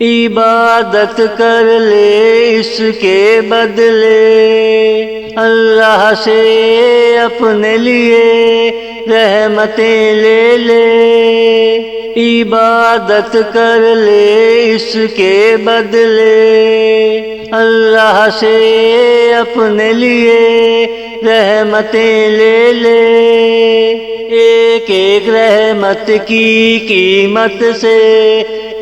عبادت کر لے اس کے بدلے، اللہ سے اپنے لیے رحمتیں لے لے، عبادت کر لے اس کے بدلے، اللہ سے اپنے لیے رحمتیں لے لے، ایک ایک رحمت کی قیمت سے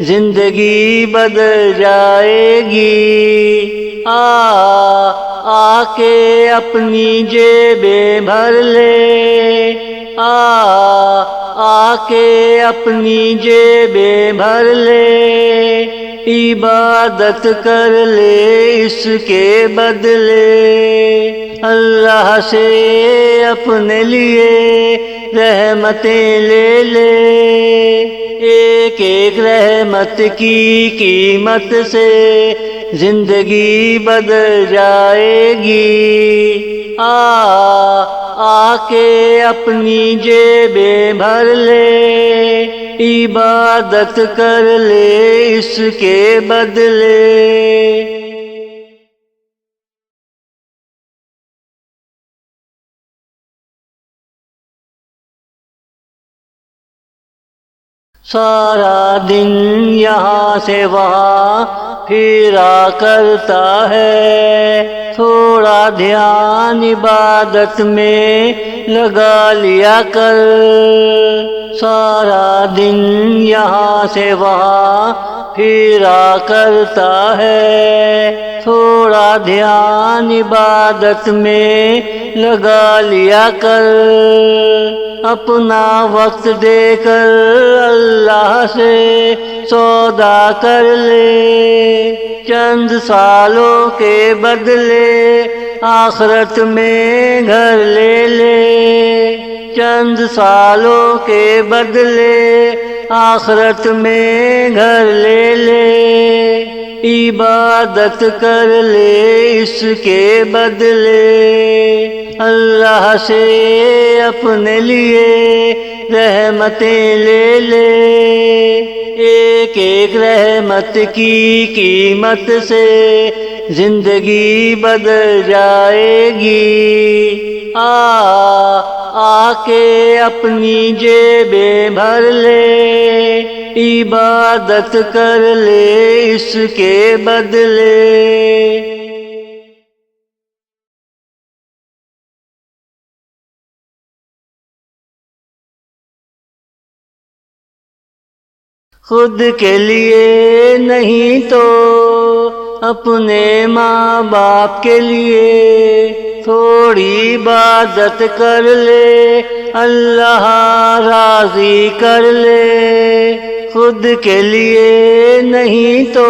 زندگی بدل جائے گی، آ کے اپنی جیبیں بھر لے، آ کے اپنی جیبیں بھر لے، عبادت کر لے اس کے بدلے، اللہ سے اپنے لیے رحمتیں لے لے، ایک ایک رحمت کی قیمت سے زندگی بدل جائے گی، آ کے اپنی جیبیں بھر لے، عبادت کر لے اس کے بدلے۔ سارا دن یہاں سے وہاں پھرا کرتا ہے، تھوڑا دھیان عبادت میں لگا لیا کر، سارا دن یہاں سے وہاں پھرا کرتا ہے، تھوڑا دھیان عبادت میں لگا لیا کر، اپنا وقت دے کر اللہ سے سودا کر لے، چند سالوں کے بدلے آخرت میں گھر لے لے، چند سالوں کے بدلے آخرت میں گھر لے لے، عبادت کر لے اس کے بدلے، اللہ سے اپنے لیے رحمتیں لے لے، ایک ایک رحمت کی قیمت سے زندگی بدل جائے گی، آ کے اپنی جیبیں بھر لے، عبادت کر لے اس کے بدلے۔ خود کے لیے نہیں تو اپنے ماں باپ کے لیے تھوڑی عبادت کر لے، اللہ راضی کر لے، خود کے لیے نہیں تو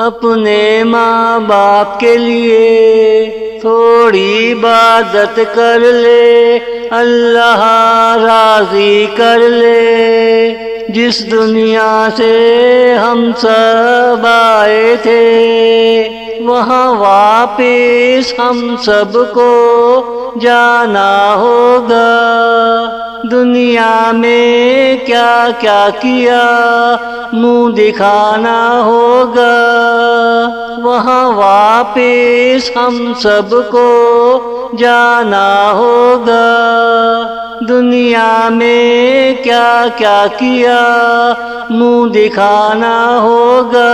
اپنے ماں باپ کے لیے تھوڑی عبادت کر لے، اللہ راضی کر لے، جس دنیا سے ہم سب آئے تھے وہاں واپس ہم سب کو جانا ہوگا، دنیا میں کیا کیا کیا منہ دکھانا ہوگا، وہاں واپس ہم سب کو جانا ہوگا، دنیا میں کیا کیا کیا منہ دکھانا ہوگا،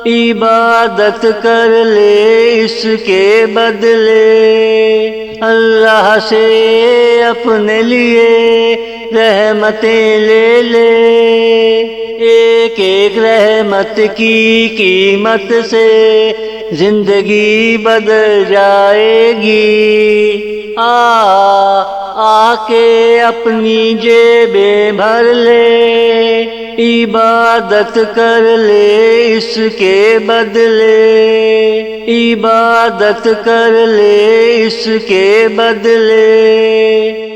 عبادت کر لے اس کے بدلے، اللہ سے اپنے لیے رحمتیں لے لے، ایک ایک رحمت کی قیمت سے زندگی بدل جائے گی، آ کے اپنی جیبیں بھر لے، عبادت کر لے اس کے بدلے، عبادت کر لے اس کے بدلے۔